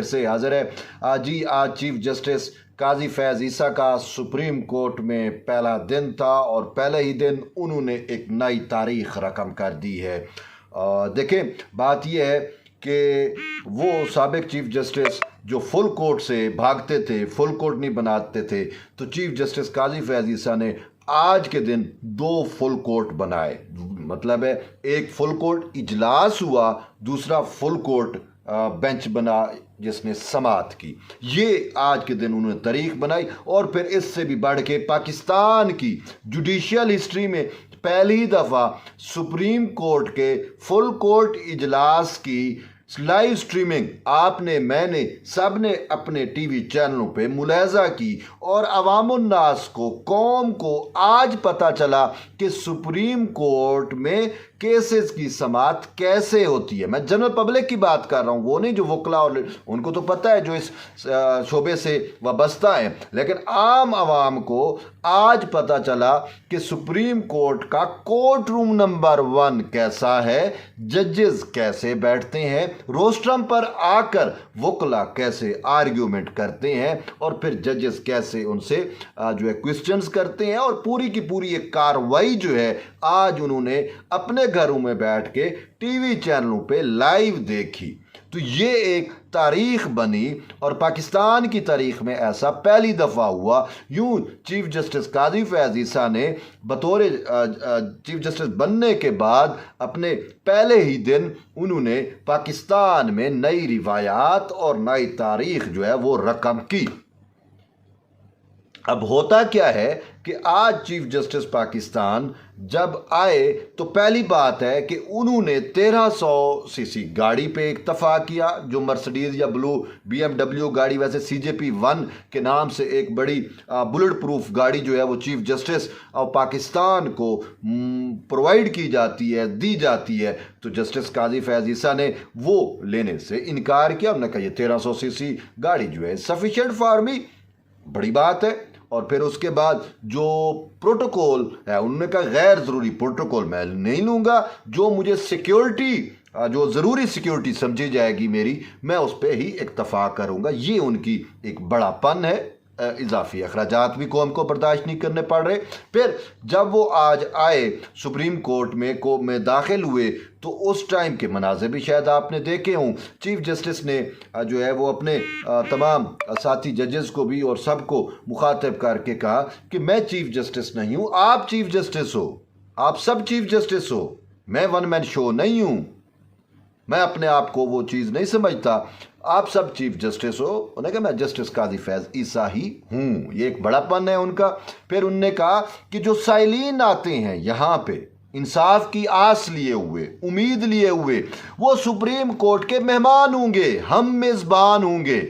फिर से हाजिर है। जी आज चीफ जस्टिस काजी फैज़ ईसा का सुप्रीम कोर्ट में पहला दिन था और पहले ही दिन उन्होंने एक नई तारीख रकम कर दी है। देखें, बात यह है कि वो साबिक चीफ जस्टिस जो फुल कोर्ट से भागते थे, फुल कोर्ट नहीं बनाते थे, तो चीफ जस्टिस काजी फैज़ ईसा ने आज के दिन 2 फुल कोर्ट बनाए। मतलब है एक फुल कोर्ट इजलास हुआ, दूसरा फुल कोर्ट बेंच बना जिसने समाअत की। ये आज के दिन उन्होंने तारीख बनाई और फिर इससे भी बढ़ के पाकिस्तान की जुडिशियल हिस्ट्री में पहली दफ़ा सुप्रीम कोर्ट के फुल कोर्ट इजलास की लाइव स्ट्रीमिंग आपने, मैंने, सब ने अपने टीवी चैनलों पे मुलाहजा की और अवामुन्नास को, कौम को आज पता चला कि सुप्रीम कोर्ट में केसेस की समाअत कैसे होती है। मैं जनरल पब्लिक की बात कर रहा हूँ, वो नहीं जो वकला और उनको तो पता है जो इस शोबे से वाबस्ता है, लेकिन आम आवाम को आज पता चला कि सुप्रीम कोर्ट का कोर्ट रूम नंबर 1 कैसा है, जजेस कैसे बैठते हैं, रोस्ट्रम पर आकर वकला कैसे आर्ग्यूमेंट करते हैं और फिर जजेस कैसे उनसे जो है क्वेश्चंस करते हैं और पूरी की पूरी एक कार्रवाई जो है आज उन्होंने अपने घरों में बैठ के टीवी चैनलों पे लाइव देखी। तो ये एक तारीख बनी और पाकिस्तान की तारीख में ऐसा पहली दफ़ा हुआ। यूं चीफ जस्टिस काजी फैज़ ईसा ने बतौर चीफ जस्टिस बनने के बाद अपने पहले ही दिन उन्होंने पाकिस्तान में नई रिवायात और नई तारीख जो है वो रकम की। अब होता क्या है कि आज चीफ जस्टिस पाकिस्तान जब आए तो पहली बात है कि उन्होंने 1300 सीसी गाड़ी पे इत्तफाक किया, जो मर्सिडीज़ या ब्लू BMW गाड़ी, वैसे CJP-1 के नाम से एक बड़ी बुलेट प्रूफ गाड़ी जो है वो चीफ जस्टिस और पाकिस्तान को प्रोवाइड की जाती है, दी जाती है। तो जस्टिस काजी फैज़ ईसा ने वो लेने से इनकार किया। उन्होंने कहा ये 1300 सीसी गाड़ी जो है सफिशेंट फॉर मी, बड़ी बात है। और फिर उसके बाद जो प्रोटोकॉल है उन्होंने कहा गैर ज़रूरी प्रोटोकॉल मैं नहीं लूँगा, जो मुझे सिक्योरिटी, जो ज़रूरी सिक्योरिटी समझी जाएगी मेरी, मैं उस पर ही इत्तफाक करूँगा। ये उनकी एक बड़ापन है। इजाफी अखराजात भी कौम को बर्दाश्त नहीं करने पड़ रहे। फिर जब वो आज आए सुप्रीम कोर्ट में दाखिल हुए तो उस टाइम के मनाज़िर भी शायद आपने देखे हों। चीफ जस्टिस ने जो है वो अपने तमाम साथी जजेस को भी और सबको मुखातिब करके कहा कि मैं चीफ जस्टिस नहीं हूँ, आप चीफ जस्टिस हो, आप सब चीफ जस्टिस हो, मैं वन मैन शो नहीं हूँ, मैं अपने आप को वो चीज़ नहीं समझता, आप सब चीफ जस्टिस हो। उन्होंने कहा मैं जस्टिस काजी फैज़ ईसा ही हूँ, ये एक बड़ापन है उनका। फिर उनने कहा कि जो साइलीन आते हैं यहाँ पे इंसाफ की आस लिए हुए, उम्मीद लिए हुए, वो सुप्रीम कोर्ट के मेहमान होंगे, हम मेज़बान होंगे।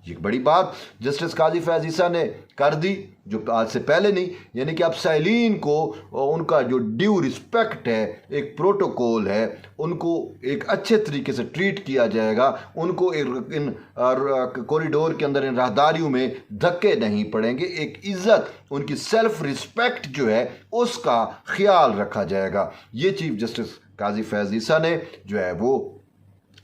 ये बड़ी बात जस्टिस काजी फैज़ ईसा ने कर दी, जो आज से पहले नहीं। यानी कि अब साइलीन को उनका जो ड्यू रिस्पेक्ट है, एक प्रोटोकॉल है, उनको एक अच्छे तरीके से ट्रीट किया जाएगा, उनको इन कॉरिडोर के अंदर, इन राहदारियों में धक्के नहीं पड़ेंगे, एक इज़्ज़त, उनकी सेल्फ रिस्पेक्ट जो है उसका ख्याल रखा जाएगा। ये चीफ जस्टिस काजी फैज़ ईसा ने जो है वो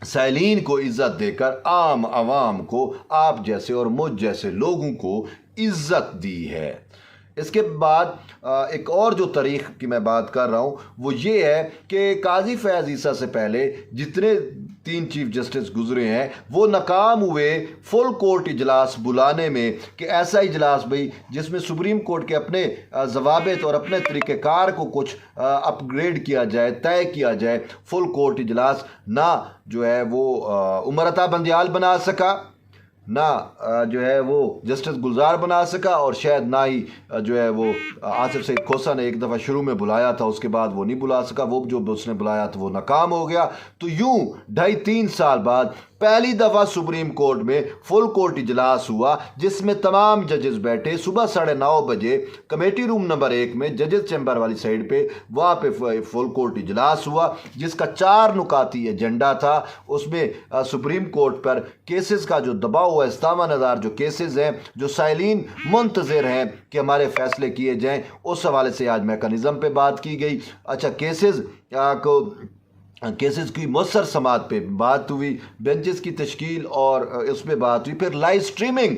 साइलीन को इज़्ज़त देकर आम आवाम को, आप जैसे और मुझ जैसे लोगों को इज़्ज़त दी है। इसके बाद एक और जो तारीख की मैं बात कर रहा हूँ वो ये है कि काजी फैज़ ईसा से पहले जितने 3 चीफ जस्टिस गुजरे हैं वो नाकाम हुए फुल कोर्ट इजलास बुलाने में, कि ऐसा इजलास भाई जिसमें सुप्रीम कोर्ट के अपने ज़वाबित और अपने तरीक़ेकार को कुछ अपग्रेड किया जाए, तय किया जाए। फुल कोर्ट इजलास ना जो है वो उमर अता बंदियाल बना सका, ना जो है वो जस्टिस गुलजार बना सका, और शायद ना ही जो है वो आसिफ सईद खोसा ने एक दफ़ा शुरू में बुलाया था, उसके बाद वो नहीं बुला सका, वो जो उसने बुलाया था वो नाकाम हो गया। तो यूं 2.5-3 साल बाद पहली दफ़ा सुप्रीम कोर्ट में फुल कोर्ट इजलास हुआ, जिसमें तमाम जजेस बैठे। सुबह 9:30 बजे कमेटी रूम नंबर 1 में जजेस चैम्बर वाली साइड पे वहाँ पे फुल कोर्ट इजलास हुआ, जिसका 4 नुकाती एजेंडा था। उसमें सुप्रीम कोर्ट पर केसेस का जो दबाव हुआ, 57,000 जो केसेस हैं, जो साइलीन मुंतज़िर हैं कि हमारे फैसले किए जाएँ, उस हवाले से आज मैकेनिज़्म पे बात की गई। अच्छा, केसेस को केसेस की मौसर समात पे बात हुई, बेंचेस की तश्कील और उस पर बात हुई, फिर लाइव स्ट्रीमिंग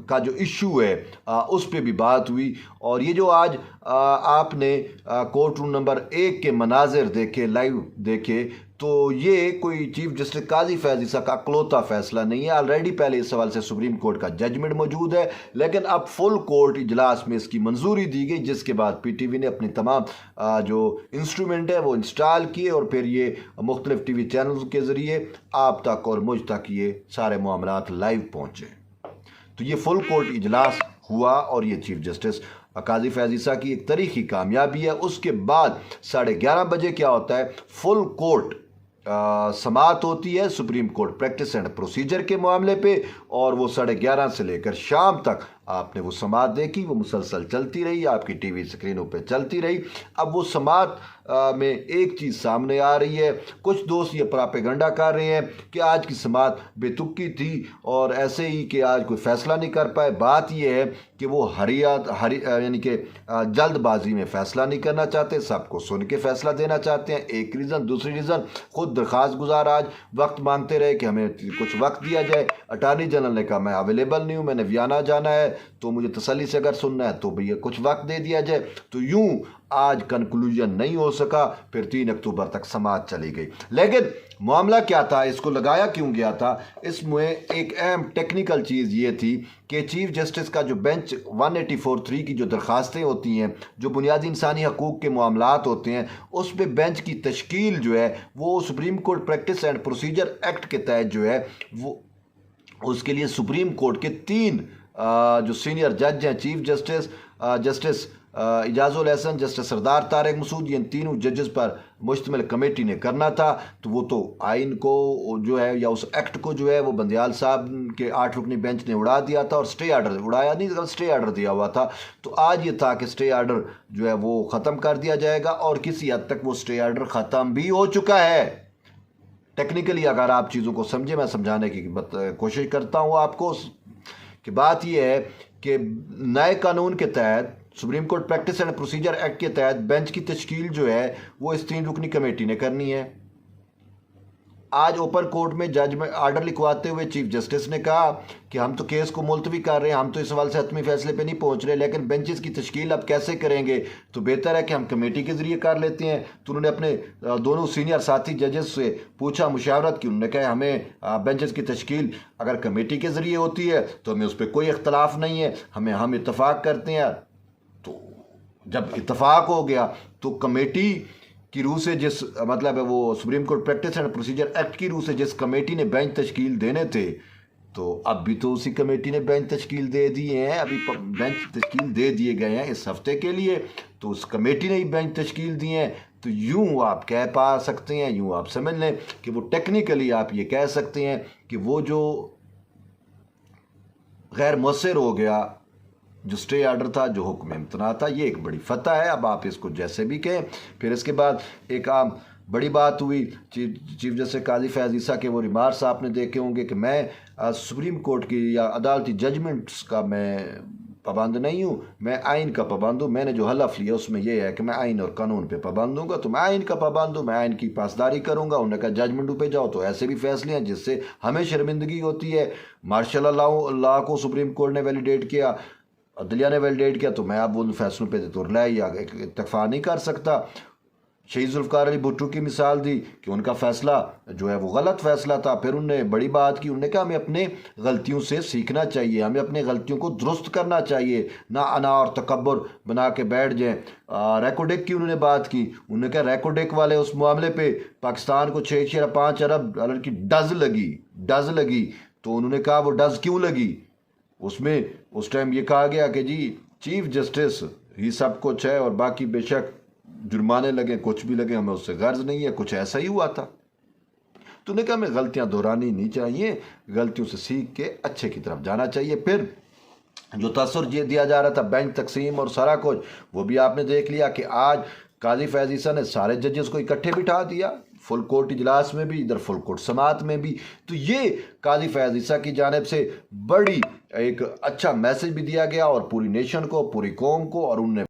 का जो इशू है उस पर भी बात हुई। और ये जो आज आपने कोर्ट रूम नंबर 1 के मनाजिर देखे, लाइव देखे, तो ये कोई चीफ जस्टिस काजी फैज़ ईसा का अकलौता फैसला नहीं है। ऑलरेडी पहले इस सवाल से सुप्रीम कोर्ट का जजमेंट मौजूद है, लेकिन अब फुल कोर्ट इजलास में इसकी मंजूरी दी गई, जिसके बाद PTV ने अपनी तमाम जो इंस्ट्रूमेंट है वो इंस्टॉल किए और फिर ये मुख्तलिफ TV चैनल्स के ज़रिए आप तक और मुझ तक ये सारे मामलात लाइव पहुँचे। तो ये फुल कोर्ट इजलास हुआ और ये चीफ जस्टिस काजी फैज़ ईसा की एक तारीखी कामयाबी है। उसके बाद 11:30 बजे क्या होता है, फुल कोर्ट समाअत होती है supreme court practice and procedure के मामले पे, और वो 11:30 से लेकर शाम तक आपने वो समाअत देखी, वो मुसलसल चलती रही, आपकी TV स्क्रीनों पे चलती रही। अब वो समाअत में एक चीज़ सामने आ रही है, कुछ दोस्त ये प्रोपेगेंडा कर रहे हैं कि आज की समाअत बेतुकी थी और ऐसे ही कि आज कोई फ़ैसला नहीं कर पाए। बात ये है कि वो यानी कि जल्दबाजी में फ़ैसला नहीं करना चाहते, सबको सुन के फ़ैसला देना चाहते हैं, एक रीज़न। दूसरी रीज़न, खुद दरख्वास्त गुजार आज वक्त मांगते रहे कि हमें कुछ वक्त दिया जाए। अटार्नी जनरल ने कहा मैं अवेलेबल नहीं हूँ, मैंने वियना जाना है, तो मुझे तसल्ली से अगर सुनना है तो भैया कुछ वक्त दे दिया जाए। तो यूं आज कंक्लूजन नहीं हो सका, फिर 3 अक्टूबर तक समाअत चली गई। लेकिन मामला क्या था, इसको लगाया क्यों गया था, इसमें एक अहम टेक्निकल चीज़ ये थी कि चीफ जस्टिस का जो बेंच 184(3) की जो दरख्वास्तें होती हैं, जो बुनियादी इंसानी हकूक़ के मामलात होते हैं, उस पर बेंच की तश्कील जो है वो supreme court practice and procedure act के तहत जो है वो उसके लिए सुप्रीम कोर्ट के 3 जो सीनियर जज हैं, chief justice, justice Ijazul Hasan, justice Sardar Tariq Masood, ये इन तीनों जजेस पर मुश्तमिल कमेटी ने करना था। तो वो तो आइन को जो है या उस एक्ट को जो है वो बंदियाल साहब के 8 रुकनी बेंच ने उड़ा दिया था, और स्टे आर्डर उड़ाया नहीं, स्टे आर्डर दिया हुआ था। तो आज ये था कि स्टे आर्डर जो है वो ख़त्म कर दिया जाएगा, और किसी हद तक वो स्टे आर्डर ख़त्म भी हो चुका है। टेक्निकली अगर आप चीज़ों को समझे, मैं समझाने की कोशिश करता हूँ आपको कि बात यह है कि नए कानून के तहत supreme court practice and procedure act के तहत बेंच की तश्कील जो है वो इस 3 रुकनी कमेटी ने करनी है। आज ओपन कोर्ट में जज में आर्डर लिखवाते हुए चीफ जस्टिस ने कहा कि हम तो केस को मुलतवी कर रहे हैं, हम तो इस सवाल से हतमी फैसले पे नहीं पहुंच रहे, लेकिन बेंचेस की तश्कील अब कैसे करेंगे, तो बेहतर है कि हम कमेटी के ज़रिए कर लेते हैं। तो उन्होंने अपने दोनों सीनियर साथी जजेस से पूछा, मुशावरत की। उन्होंने कहा हमें बेंचेस की तश्कील अगर कमेटी के ज़रिए होती है तो हमें उस पर कोई इख्तलाफ नहीं है, हम इत्तफाक करते हैं। तो जब इत्तफाक हो गया तो कमेटी की रूह से जिस मतलब है वो supreme court practice and procedure act की रूह से जिस कमेटी ने बेंच तश्कील देने थे, तो अब भी तो उसी कमेटी ने बेंच तश्कील दे दिए हैं, अभी बेंच तश्कील दे दिए गए हैं इस हफ्ते के लिए, तो उस कमेटी ने ही बेंच तश्कील दिए हैं। तो यूँ आप कह पा सकते हैं, यूँ आप समझ लें कि वो टेक्निकली आप ये कह सकते हैं कि वो जो गैर मौसर हो गया जो स्टे आर्डर था, जो हुक्म इम्तना था, ये एक बड़ी फतह है। अब आप इसको जैसे भी कहें। फिर इसके बाद एक आम बड़ी बात हुई, चीफ जस्टिस काजी फैज़ ईसा के वो रिमार्क्स आपने देखे होंगे कि मैं सुप्रीम कोर्ट की या अदालती जजमेंट्स का मैं पाबंद नहीं हूँ, मैं आइन का पाबंद हूँ। मैंने जो हलफ लिया उसमें यह है कि मैं आइन और कानून पे पाबंद हूँगा, तो मैं आइन का पाबंद हूँ, मैं आइन की पासदारी करूँगा। उन्होंने कहा जजमेंटों पे जाओ तो ऐसे भी फैसले हैं जिससे हमें शर्मिंदगी होती है। मार्शल लॉ को सुप्रीम कोर्ट ने वैलिडेट किया, अदलिया ने वैलिडेट किया, तो मैं अब उन फैसलों पे तो रिलाई या इत्तफाक नहीं कर सकता। शहीद जुल्फ़िकार अली भुट्टो की मिसाल दी कि उनका फ़ैसला जो है वो गलत फ़ैसला था। फिर उन्होंने बड़ी बात की, उन्होंने कहा हमें अपने गलतियों से सीखना चाहिए, हमें अपने गलतियों को दुरुस्त करना चाहिए, ना अना और तकब्बुर बना के बैठ जाएं। रेकोडेक की उन्होंने बात की, उन्होंने कहा रेकोडेक वाले उस मामले पे पाकिस्तान को 6.5 अरब डॉलर की डज लगी। तो उन्होंने कहा वो डज क्यों लगी, उसमें उस टाइम ये कहा गया कि जी चीफ जस्टिस ही सब कुछ है और बाकी बेशक जुर्माने लगे, कुछ भी लगे, हमें उससे गर्ज नहीं है, कुछ ऐसा ही हुआ था। तो उन्होंने कहा हमें गलतियां दोहरानी नहीं चाहिए, गलतियों से सीख के अच्छे की तरफ जाना चाहिए। फिर जो तसर दिया जा रहा था बेंच तकसीम और सारा कुछ, वो भी आपने देख लिया कि आज काजी फैज़ ईसा ने सारे जजेस को इकट्ठे बिठा दिया, फुल कोर्ट इजलास में भी, इधर फुल कोर्ट समाअत में भी। तो ये काजी फैज़ ईसा की जानिब से बड़ी एक अच्छा मैसेज भी दिया गया और पूरी नेशन को, पूरी कौम को, और उनने